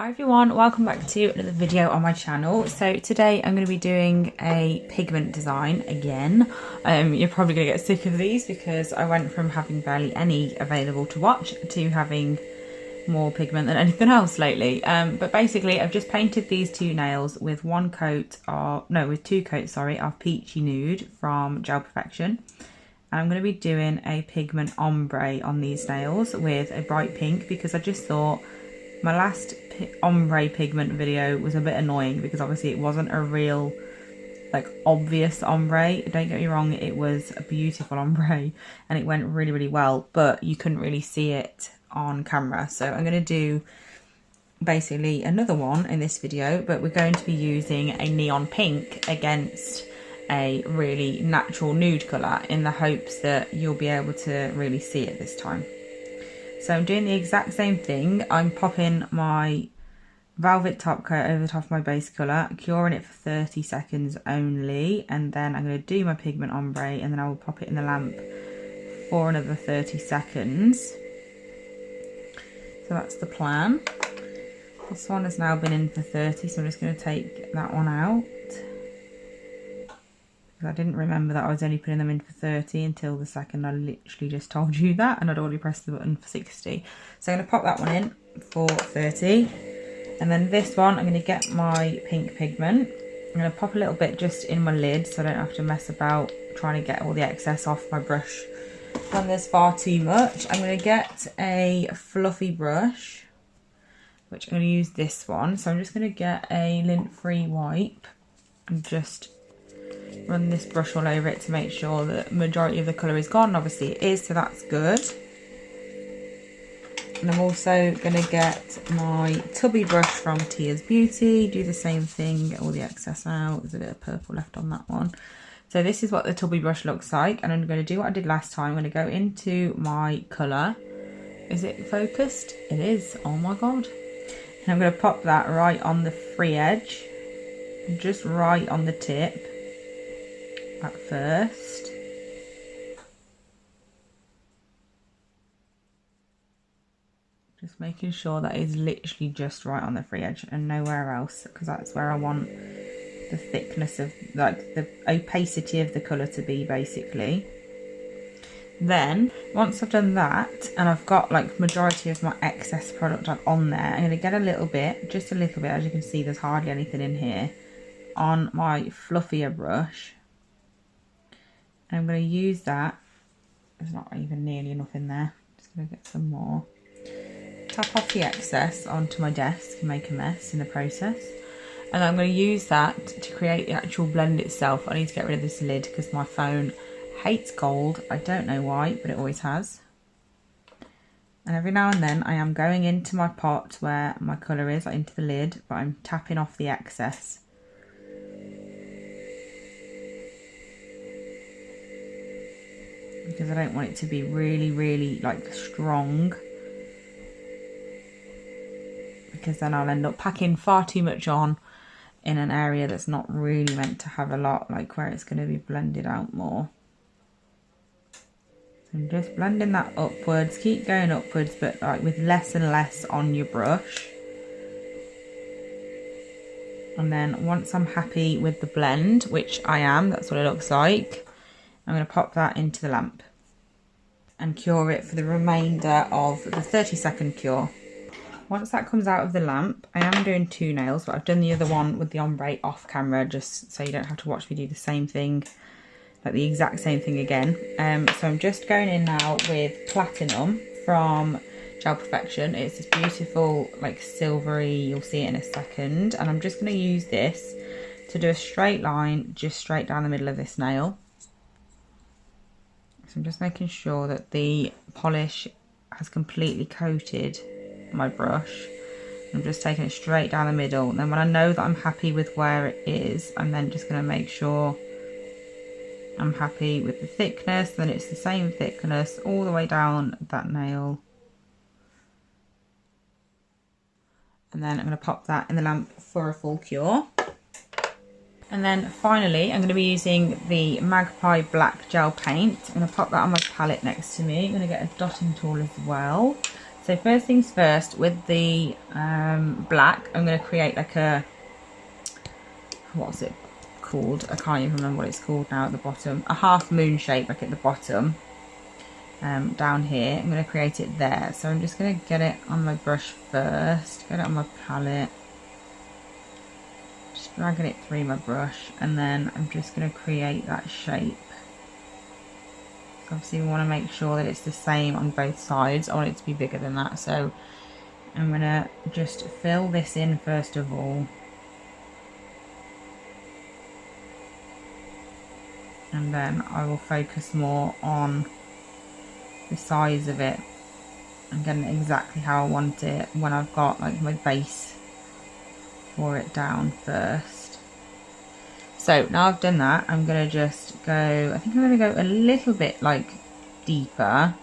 Hi everyone, welcome back to another video on my channel. So today I'm going to be doing a pigment design again. You're probably going to get sick of these because I went from having barely any available to watch to having more pigment than anything else lately. But basically I've just painted these two nails with two coats of Peachy Nude from Gel Perfection. And I'm going to be doing a pigment ombre on these nails with a bright pink because I just thought my last ombre pigment video was a bit annoying because obviously it wasn't a real obvious ombre. Don't get me wrong, it was a beautiful ombre and it went really well, but you couldn't really see it on camera. So I'm going to do basically another one in this video, but we're going to be using a neon pink against a really natural nude colour in the hopes that you'll be able to really see it this time. So I'm doing the exact same thing. I'm popping my velvet top coat over the top of my base colour, curing it for 30 seconds only, and then I'm going to do my pigment ombre and then I will pop it in the lamp for another 30 seconds. So that's the plan. This one has now been in for 30, so I'm just going to take that one out. I didn't remember that I was only putting them in for 30 until the second I literally just told you that, and I'd already pressed the button for 60. So I'm going to pop that one in for 30. And then this one, I'm going to get my pink pigment. I'm going to pop a little bit just in my lid so I don't have to mess about trying to get all the excess off my brush when there's far too much. I'm going to get a fluffy brush, which I'm going to use this one. So I'm just going to get a lint-free wipe and just run this brush all over it to make sure that the majority of the colour is gone. Obviously it is, so that's good. And I'm also going to get my tubby brush from Tia's Beauty, do the same thing, get all the excess out. There's a bit of purple left on that one. So this is what the tubby brush looks like, and I'm going to do what I did last time. I'm going to go into my colour. Is it focused? It is. Oh my god. And I'm going to pop that right on the free edge, just right on the tip at first. Just making sure that is literally just right on the free edge and nowhere else, because that's where I want the thickness of, the opacity of the colour to be, basically. Then once I've done that and I've got majority of my excess product on there, I'm going to get a little bit, just a little bit, as you can see there's hardly anything in here, on my fluffier brush. And I'm going to use that. There's not even nearly enough in there. Just going to get some more. Tap off the excess onto my desk and make a mess in the process. And I'm going to use that to create the actual blend itself. I need to get rid of this lid because my phone hates gold. I don't know why, but it always has. And every now and then I am going into my pot where my colour is, into the lid, but I'm tapping off the excess. Because I don't want it to be really strong, because then I'll end up packing far too much on in an area that's not really meant to have a lot, where it's going to be blended out more. So I'm just blending that upwards, keep going upwards, but with less and less on your brush. And then once I'm happy with the blend, which I am, that's what it looks like, I'm going to pop that into the lamp and cure it for the remainder of the 30-second cure. Once that comes out of the lamp, I am doing two nails, but I've done the other one with the ombre off camera just so you don't have to watch me do the same thing, the exact same thing again. So I'm just going in now with Platinum from Gel Perfection. It's this beautiful silvery, you'll see it in a second, and I'm just going to use this to do a straight line just straight down the middle of this nail. So I'm just making sure that the polish has completely coated my brush. I'm just taking it straight down the middle, and then when I know that I'm happy with where it is, I'm then just going to make sure I'm happy with the thickness. Then it's the same thickness all the way down that nail, and then I'm going to pop that in the lamp for a full cure. And then finally I'm going to be using the Magpie Black Gel Paint. I'm going to pop that on my palette next to me. I'm going to get a dotting tool as well. So So first things first, with the black, I'm going to create like a, what's it called? I can't even remember what it's called now at the bottom. A half moon shape like at the bottom. Down here, I'm going to create it there. So I'm just going to get it on my brush first, get it on my palette, just dragging it through my brush, and then I'm just going to create that shape. So obviously we want to make sure that it's the same on both sides. I want it to be bigger than that, so I'm going to just fill this in first of all. And then I will focus more on the size of it and getting it exactly how I want it when I've got like my base for it down first. So now I've done that, I'm going to just go, I think I'm going to go a little bit like deeper,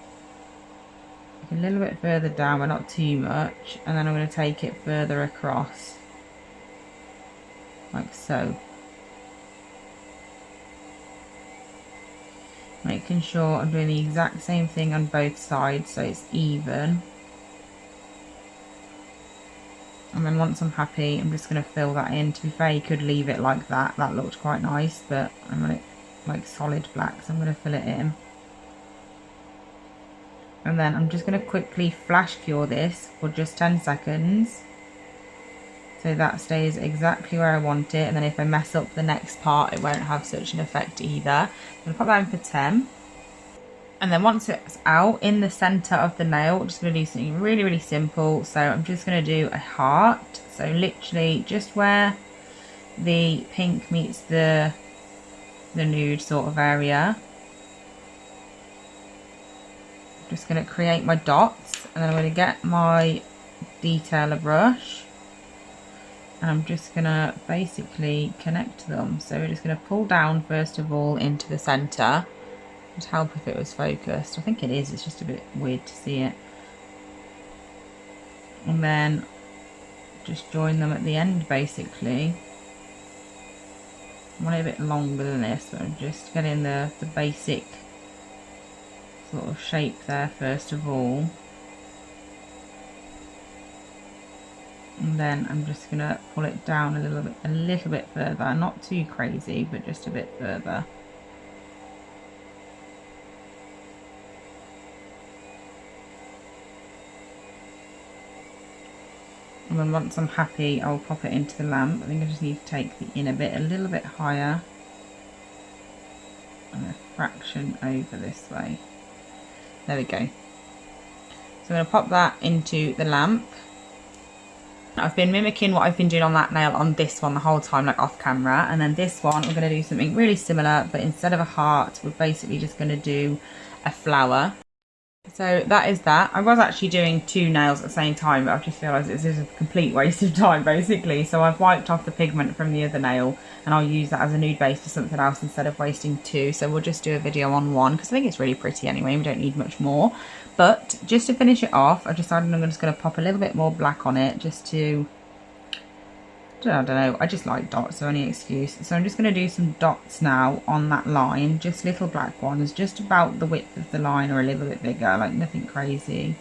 like a little bit further down but not too much, and then I'm going to take it further across like so. Making sure I'm doing the exact same thing on both sides so it's even. And then once I'm happy, I'm just going to fill that in. To be fair, you could leave it like that. That looked quite nice, but I'm going to like solid black, so I'm going to fill it in. And then I'm just going to quickly flash cure this for just 10 seconds. So that stays exactly where I want it, and then if I mess up the next part it won't have such an effect either. I'm going to pop that in for 10. And then once it's out, in the centre of the nail, I'm just going to do something really, really simple. So I'm just going to do a heart. So literally just where the pink meets the nude sort of area. I'm just going to create my dots, and then I'm going to get my detailer brush. And I'm just going to basically connect them. So we're just going to pull down first of all into the centre. It'd help if it was focused. I think it is, it's just a bit weird to see it. And then just join them at the end basically. I want it a bit longer than this, but I'm just getting the basic sort of shape there first of all. And then I'm just going to pull it down a little bit further, not too crazy, but just a bit further. And then once I'm happy, I'll pop it into the lamp. I think I just need to take the inner bit a little bit higher and a fraction over this way. There we go. So I'm going to pop that into the lamp. I've been mimicking what I've been doing on that nail on this one the whole time, like off camera, and then this one we're going to do something really similar, but instead of a heart we're basically just going to do a flower. So that is that. I was actually doing two nails at the same time, but I've just realised this is a complete waste of time basically. So I've wiped off the pigment from the other nail and I'll use that as a nude base for something else instead of wasting two. So we'll just do a video on one because I think it's really pretty anyway. We don't need much more. But just to finish it off, I decided I'm just going to pop a little bit more black on it just to, I don't know, I just like dots, so any excuse. So I'm just going to do some dots now on that line, just little black ones, just about the width of the line or a little bit bigger, like nothing crazy.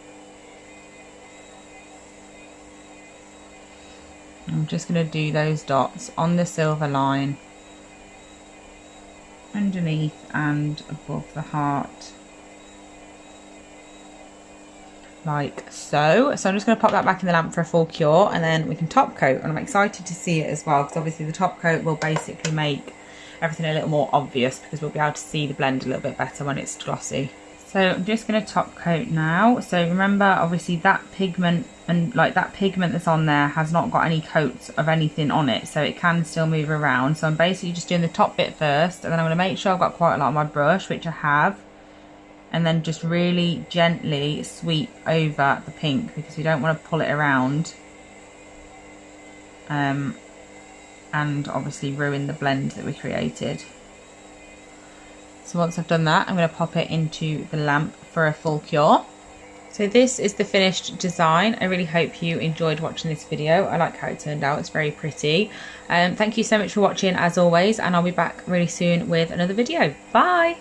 I'm just going to do those dots on the silver line, underneath and above the heart. Like so. So I'm just going to pop that back in the lamp for a full cure and then we can top coat, and I'm excited to see it as well because obviously the top coat will basically make everything a little more obvious because we'll be able to see the blend a little bit better when it's glossy. So I'm just going to top coat now. So remember obviously that pigment and like that pigment that's on there has not got any coats of anything on it, so it can still move around. So I'm basically just doing the top bit first and then I'm going to make sure I've got quite a lot on my brush, which I have. And then just really gently sweep over the pink because we don't want to pull it around and obviously ruin the blend that we created. So once I've done that, I'm going to pop it into the lamp for a full cure. So this is the finished design. I really hope you enjoyed watching this video. I like how it turned out, it's very pretty. Thank you so much for watching as always, and I'll be back really soon with another video. Bye!